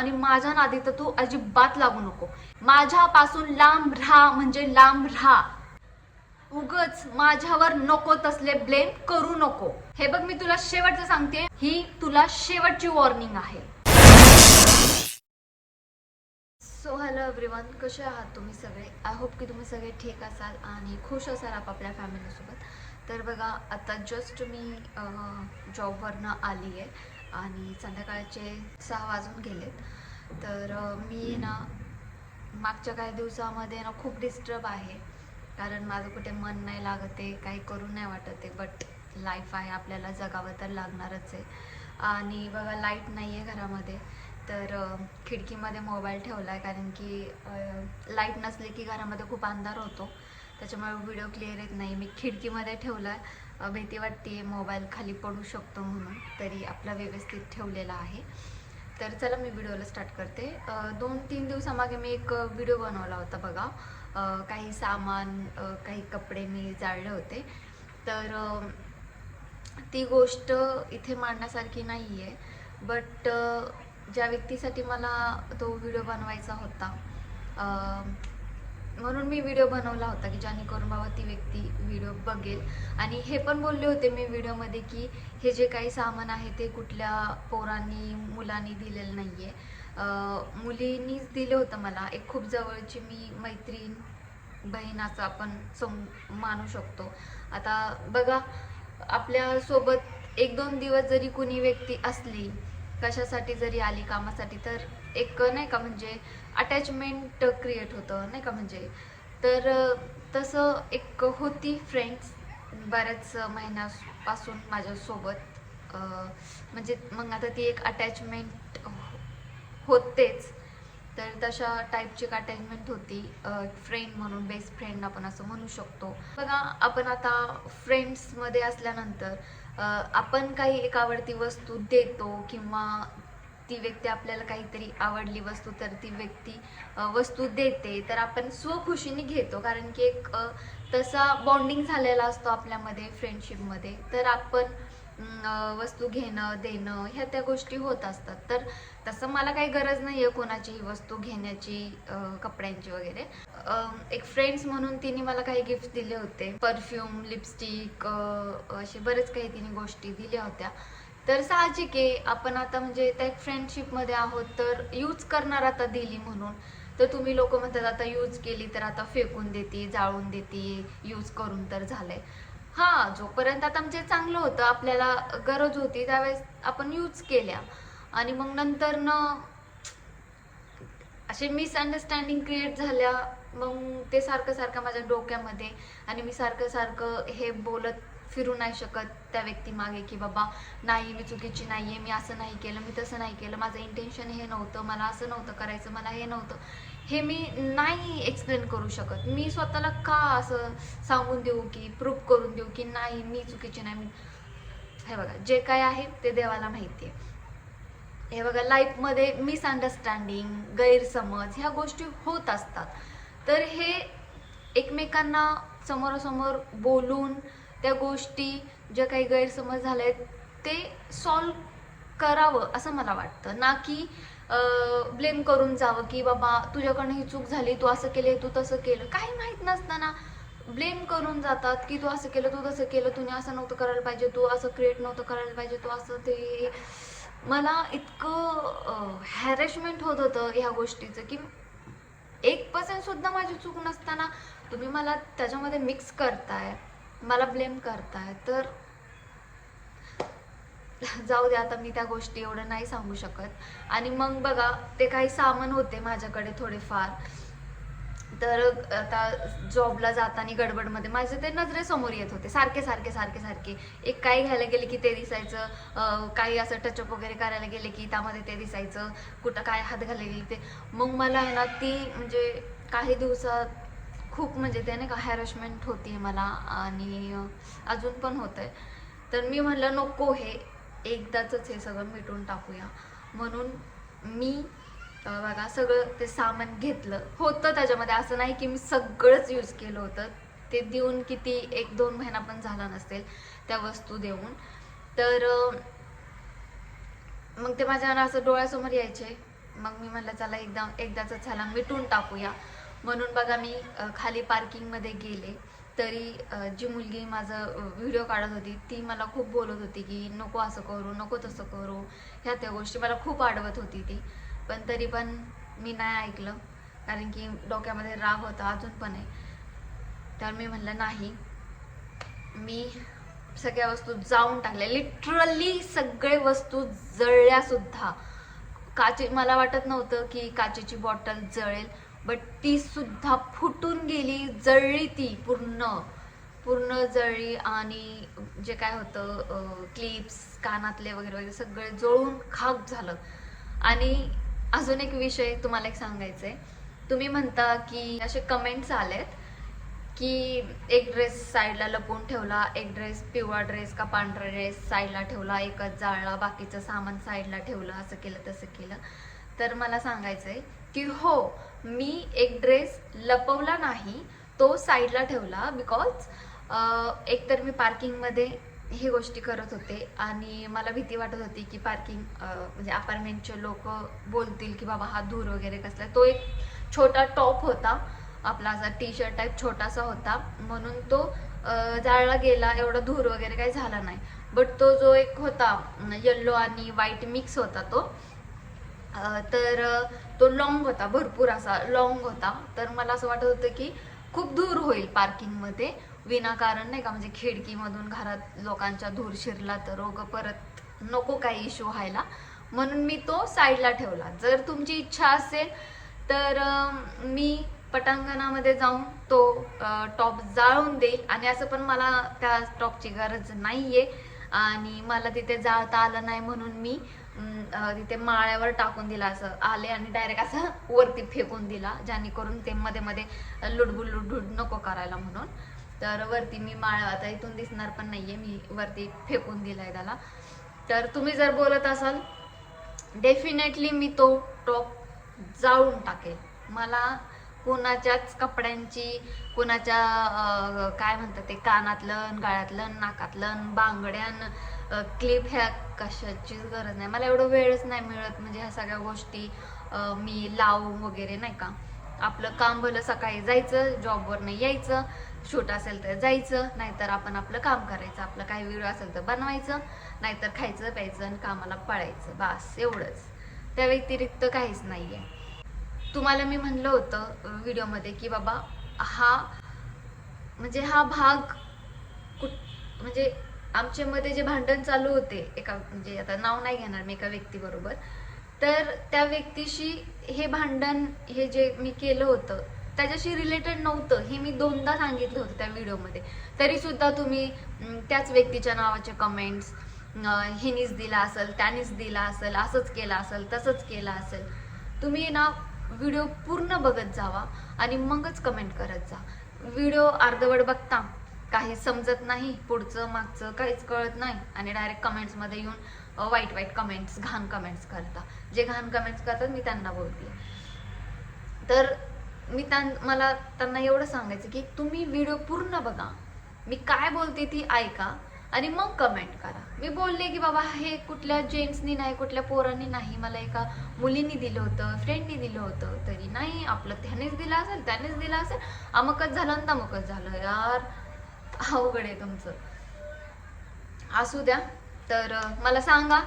आणि माझ्या नादी तर तू अजिबात लागू नको. माझ्यापासून लांब राहा, म्हणजे लांब राहा. उगच माझ्यावर नको तसले ब्लेम करू नको. हे बघ, मी तुला शेवटचं सांगते, ही तुला शेवटची वॉर्निंग आहे. सो हॅलो एव्हरीवन, कसे आहात तुम्ही सगळे? आय होप की तुम्ही सगळे ठीक असाल आणि खुश असाल आपापल्या फॅमिलीसोबत. तर बघा, आता जस्ट मी जॉबवरनं आली आहे आणि संध्याकाळचे 6 वाजून गेलेत. तर मी ना मागच्या काही दिवसामध्ये ना खूप डिस्टर्ब आहे, कारण माझं कुठे मन नाही लागत आहे, काही करू नाही वाटत आहे. बट लाईफ आहे, आपल्याला जगावं तर लागणारच आहे. आणि बघा, लाईट नाही आहे घरामध्ये, तर खिडकीमध्ये मोबाईल ठेवला आहे, कारण की लाईट नसली की घरामध्ये खूप अंधार होतो, त्याच्यामुळे व्हिडिओ क्लिअर येत नाही. मी खिडकीमध्ये ठेवला आहे, भीती वाटते मोबाईल खाली पडू शकतो म्हणून, तरी आपला व्यवस्थित ठेवलेला आहे. तर चला, मी व्हिडिओला स्टार्ट करते. 2-3 दिवसामागे मी एक व्हिडिओ बनवला होता बघा. काही सामान, काही कपडे मी जाळले होते. तर ती गोष्ट इथे मांडण्यासारखी नाही आहे. बट ज्या व्यक्तीसाठी मला तो व्हिडिओ बनवायचा होता, म्हणून मी व्हिडिओ बनवला होता की जेणेकरून बाबा ती व्यक्ती व्हिडिओ बघेल. आणि हे पण बोलले होते मी व्हिडिओमध्ये की हे जे काही सामान आहे ते कुठल्या पोरांनी मुलांनी दिलेलं नाही आहे, मुलींनीच दिलं होतं मला. एक खूप जवळची मी मैत्रीण, बहीण असं आपण मानू शकतो. आता बघा, आपल्यासोबत 1-2 दिवस जरी कुणी व्यक्ती असली, कशासाठी जरी आली, कामासाठी, तर एक नाही का म्हणजे अटॅचमेंट क्रिएट होतं नाही का म्हणजे. तर तसं एक होती फ्रेंड्स बऱ्याच महिन्यापासून माझ्यासोबत, म्हणजे मग आता ती एक अटॅचमेंट होतेच. तर तशा टाईपची एक अटॅचमेंट होती, फ्रेंड म्हणून, बेस्ट फ्रेंड आपण असं म्हणू शकतो. बघा, आपण आता फ्रेंड्समध्ये असल्यानंतर आपण काही एक आवडती वस्तू देतो, किंवा ती व्यक्ती आपल्याला काहीतरी आवडली वस्तू, तर ती व्यक्ती वस्तू देते, तर आपण स्वखुशीने घेतो, कारण की एक तसा बॉन्डिंग झालेला असतो आपल्यामध्ये फ्रेंडशिपमध्ये. तर आपण वस्तू घेणं देणं ह्या त्या गोष्टी होत असतात. तर तसं मला काही गरज नाही आहे कोणाचीही वस्तू घेण्याची, कपड्यांची वगैरे. एक फ्रेंड्स म्हणून तिने मला काही गिफ्ट दिले होते, परफ्यूम, लिपस्टिक, असे बरेच काही तिने गोष्टी दिल्या होत्या. तर साहजिक आहे, आपण आता म्हणजे त्या फ्रेंडशिपमध्ये आहोत, तर यूज करणार आता दिली म्हणून. तर तुम्ही लोक म्हणतात आता यूज केली तर आता फेकून देते, जाळून देते, यूज करून तर झालंय. हां, जोपर्यंत आता म्हणजे चांगलं होतं, आपल्याला गरज होती त्यावेळेस आपण यूज केल्या. आणि मग नंतर न असे मिसअंडरस्टँडिंग क्रिएट झाल्या. मग ते सारखं सारखं माझ्या डोक्यामध्ये, आणि मी सारखं सारखं हे बोलत फिरू नाही शकत त्या व्यक्तीमागे की बाबा नाही, मी चुकीची नाही आहे, मी असं नाही केलं, मी तसं नाही केलं, माझं इंटेन्शन हे नव्हतं, मला असं नव्हतं करायचं, मला हे नव्हतं. हे मी नाही एक्सप्लेन करू शकत. मी स्वतःला का असं सांगून देऊ, की प्रूफ करून देऊ की नाही, मी चुकीची नाही. हे बघा, जे काय आहे ते देवाला माहिती आहे. हे बघा, लाईफमध्ये मिसअंडरस्टँडिंग, गैरसमज ह्या गोष्टी होत असतात. तर हे एकमेकांना समोरासमोर बोलून त्या गोष्टी, ज्या काही गैरसमज झाले आहेत ते सॉल्व करावं असं मला वाटतं, ना की ब्लेम करून जावं की बाबा तुझ्याकडनं ही चूक झाली, तू असं केलं, तू तसं केलं. काही माहीत नसताना ब्लेम करून जातात की तू असं केलं, तू तसं केलं, तुने असं नव्हतं करायला पाहिजे, तू असं क्रिएट नव्हतं करायला पाहिजे, तू असं ते. मला इतकं हॅरेसमेंट होत होतं ह्या गोष्टीचं की 1% सुद्धा माझी चूक नसताना तुम्ही मला त्याच्यामध्ये मिक्स करताय, मला ब्लेम करताय. तर जाऊ दे, आता मी त्या गोष्टी एवढं नाही सांगू शकत. आणि मग बघा, ते काही सामान होते माझ्याकडे थोडेफार. तर आता जॉबला जाताना गडबडमध्ये माझे ते नजरेसमोर येत होते, सारखे सारखे सारखे सारखे. एक काही घ्यायला गेले की ते दिसायचं, काही असं टचअप वगैरे करायला गेले की त्यामध्ये ते दिसायचं, कुठं काय हात घालायला ते. मग मला आहे ना ती म्हणजे काही दिवसात खूप म्हणजे त्याने का हॅरेसमेंट होती मला, आणि अजून पण होत आहे. तर मी म्हणलं नको, हे एकदाच हे सगळं मिटून टाकूया. म्हणून मी बघा सगळं ते सामान घेतलं होतं. त्याच्यामध्ये असं नाही की मी सगळंच यूज केलं होतं. ते देऊन किती 1-2 महिना पण झाला नसेल त्या वस्तू देऊन. तर मग ते माझ्या असं डोळ्यासमोर यायचे मग मी म्हणलं चला एकदाच चला मिटून टाकूया. म्हणून बघा मी खाली पार्किंगमध्ये गेले, तरी जी मुलगी माझं व्हिडिओ काढत होती ती मला खूप बोलत होती की नको असं करू, नको तसं करू, ह्या त्या गोष्टी मला खूप अडवत होती ती. पण तरी पण मी नाही ऐकलं, कारण की डोक्यामध्ये राग होता, अजून पण आहे. तर मी म्हणलं नाही, मी सगळ्या वस्तू जाळून टाकल्या, लिटरली सगळे वस्तू जळल्या सुद्धा. मला वाटत नव्हतं की काचेची बॉटल जळेल, बट ती सुद्धा फुटून गेली, जळली, ती पूर्ण जळली. आणि जे काय होतं क्लिप्स, कानातले वगैरे वगैरे सगळे जळून खाक झालं. आणि अजून एक विषय तुम्हाला एक सांगायचं आहे. तुम्ही म्हणता की असे कमेंट्स आलेत की एक ड्रेस साईडला लपवून ठेवला, एक ड्रेस पिवळा ड्रेस का पांढरा ड्रेस साईडला ठेवला, एकच जाळला, बाकीचं सामान साईडला ठेवलं, असं केलं तसं केलं. तर मला सांगायचंय की हो, मी एक ड्रेस लपवला नाही, तो साईडला ठेवला. बिकॉज एकतर मी पार्किंगमध्ये हे गोष्टी करत होते आणि मला भीती वाटत होती की पार्किंग म्हणजे अपार्टमेंटचे लोक बोलतील की बाबा हा धूर वगैरे कसला. तो एक छोटा टॉप होता आपला, असा टी शर्ट टाईप छोटासा होता, म्हणून तो जाळला गेला, एवढा धूर वगैरे काही झाला नाही. बट तो जो एक होता येल्लो आणि व्हाईट मिक्स होता तो, तर तो लॉंग होता, भरपूर असा लॉंग होता. तर मला असं वाटत होतं की खूप धूर होईल पार्किंगमध्ये विनाकारण, नाही का, म्हणजे खिडकीमधून घरात लोकांच्या धूर शिरला तर परत नको काही इश्यू व्हायला, म्हणून मी तो साईडला ठेवला. जर तुमची इच्छा असेल तर मी पटांगणामध्ये जाऊन तो टॉप जाळून देईल. आणि असं पण मला त्या टॉपची गरज नाहीये आणि मला तिथे जाळता आलं नाही, म्हणून मी तिथे माळ्यावर टाकून दिला. असं आले आणि डायरेक्ट असं वरती फेकून दिला, जेणेकरून ते मध्ये मध्ये लुडबुड नको करायला म्हणून. तर वरती मी माळा आता इथून दिसणार पण नाहीये, मी वरती फेकून दिलाय त्याला. तर तुम्ही जर बोलत असाल, डेफिनेटली मी तो टॉप जाळून टाकेल. मला कुणाच्याच कपड्यांची, कुणाच्या काय म्हणतात ते कानातलं, गळ्यातलं, नाकातलं, बांगड्यान, क्लिप, ह्या कशाचीच गरज नाही. मला एवढं वेळच नाही मिळत म्हणजे ह्या सगळ्या गोष्टी मी लावू वगैरे, नाही का. आपलं काम भलं सकाळी जायचं, जॉबवर नाही यायचं, शूट असेल तर जायचं, नाहीतर आपण आपलं काम करायचं, आपलं काही व्हिडिओ असेल तर बनवायचं, नाहीतर खायचं प्यायचं आणि कामाला पळायचं, बस एवढंच. त्या व्यतिरिक्त काहीच नाही आहे. तुम्हाला मी म्हणलं होतं व्हिडिओमध्ये की बाबा हा भाग म्हणजे आमच्यामध्ये जे भांडण चालू होते एका, म्हणजे आता नाव नाही घेणार मी, एका व्यक्तीबरोबर, तर त्या व्यक्तीशी हे भांडण, हे जे मी केलं होतं त्याच्याशी रिलेटेड नव्हतं, हे मी 2दा सांगितलं होतं त्या व्हिडिओमध्ये. तरी सुद्धा तुम्ही त्याच व्यक्तीच्या नावाचे कमेंट्स, हिनीच दिला असेल, त्यानेच दिला असेल, असंच केलं असेल, तसंच केलं असेल. तुम्ही ना व्हिडिओ पूर्ण बघत जावा आणि मगच कमेंट करत जा. व्हिडिओ अर्धवट बघता, काही समजत नाही, पुढचं मागचं काहीच कळत नाही, आणि डायरेक्ट कमेंट्समध्ये येऊन वाईट कमेंट्स, घाण कमेंट्स करता. जे घाण कमेंट्स करतात मी त्यांना बोलते. तर मला त्यांना एवढं सांगायचं की तुम्ही व्हिडिओ पूर्ण बघा, मी काय बोलते ती ऐका आणि मग कमेंट करा. मी बोलले की बाबा हे कुठल्या जेंट्सनी नाही, कुठल्या पोरांनी नाही, मला एका मुलींनी दिलं होतं, फ्रेंडनी दिलं होतं, तरी नाही, आपलं त्यानेच दिलं असेल, त्यानेच दिलं असेल, अमकच झालं आणि तमकच झालं. यार अवघड आहे तुमचं. असू द्या. तर मला सांगा,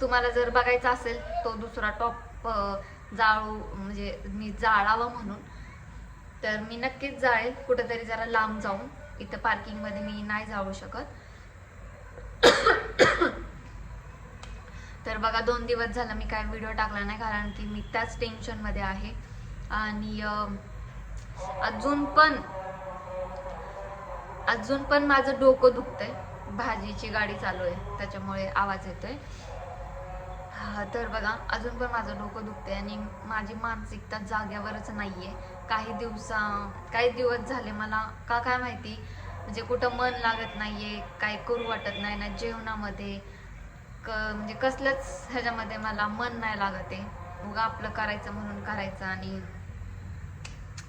तुम्हाला जर बघायचा असेल तो दुसरा टॉप जाळू, म्हणजे मी जाळावा म्हणून, तर मी नक्कीच जाळेल, कुठेतरी जरा लांब जाऊन. इथं पार्किंगमध्ये मी नाही जाऊ शकत. तर बघा 2 दिवस झालं मी काय व्हिडिओ टाकला नाही, कारण की मी त्याच टेन्शनमध्ये आहे. आणि अजून पण माझं डोकं दुखतंय. भाजीची गाडी चालू आहे त्याच्यामुळे आवाज येतोय. तर बघा अजून पण माझं डोकं दुखतंय आणि माझी मानसिकता जाग्यावरच नाहीये. काही दिवस झाले मला काय माहिती, म्हणजे कुठं मन लागत नाहीये, काही करू वाटत नाही ना जेवणामध्ये, म्हणजे कसलंच ह्याच्यामध्ये मला मन नाही लागत आहे. मग आपलं करायचं म्हणून करायचं. आणि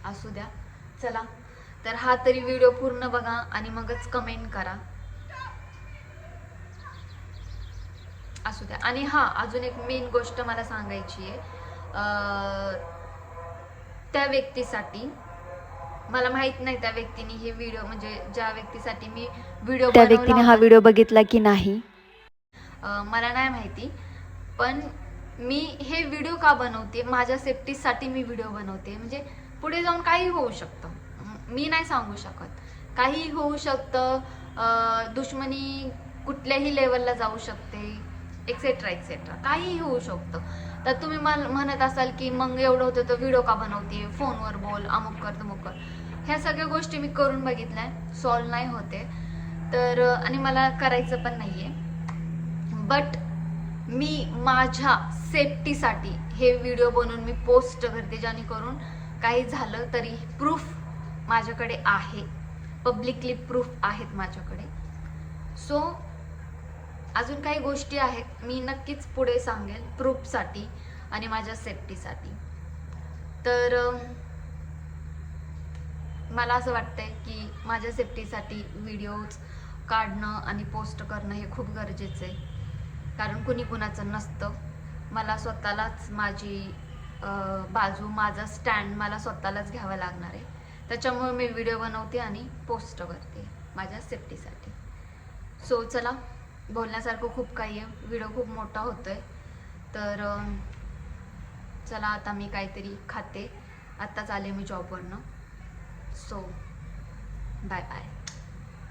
असू द्या, चला. तर हा तरी व्हिडिओ पूर्ण बघा आणि मगच कमेंट करा. असू द्या. आणि अजून एक मेन गोष्ट मला सांगायची आहे. त्या व्यक्तीसाठी, मला माहित नाही त्या व्यक्तीने हे व्हिडिओ, म्हणजे ज्या व्यक्तीसाठी मी व्हिडिओ त्या व्यक्तीने हा व्हिडिओ बघितला की नाही मला नाही माहिती, पण मी हे व्हिडिओ का बनवते, माझ्या सेफ्टीसाठी मी व्हिडिओ बनवते. म्हणजे पुढे जाऊन काही होऊ शकतं, मी नाही सांगू शकत, काही होऊ शकतं, दुश्मनी कुठल्याही लेवलला जाऊ शकते, एक्सेट्रा एक्सेट्रा, काहीही होऊ शकतं. तर तुम्ही म्हणत असाल की मग एवढं होतं तर व्हिडिओ का बनवते, फोनवर बोल, अमुक कर तमुक कर. ह्या सगळ्या गोष्टी मी करून बघितल्या, सॉल्व नाही होते. तर आणि मला करायचं पण नाहीये. बट मी माझ्या सेफ्टीसाठी हे व्हिडिओ बनवून मी पोस्ट करते, जेणेकरून काही झालं तरी प्रूफ माझ्याकडे आहे, पब्लिकली प्रूफ आहेत माझ्याकडे. सो अजून काही गोष्टी आहेत, मी नक्कीच पुढे सांगेल प्रूफसाठी आणि माझ्या सेफ्टीसाठी. तर मला असं वाटतंय की माझ्या सेफ्टीसाठी व्हिडिओज काढणं आणि पोस्ट करणं हे खूप गरजेचं आहे, कारण कुणी कुणाचं नसतं. मला स्वतःलाच माझी बाजू, माझा स्टँड मला स्वतःलाच घ्यावा लागणार आहे. त्याच्यामुळे मी व्हिडिओ बनवते आणि पोस्ट करते माझ्या सेफ्टीसाठी. सो चला, बोलण्यासारखं खूप काही आहे, व्हिडिओ खूप मोठा होतोय. तर चला आता मी काहीतरी खाते, आत्ताच आले मी जॉबवरनं. So bye bye.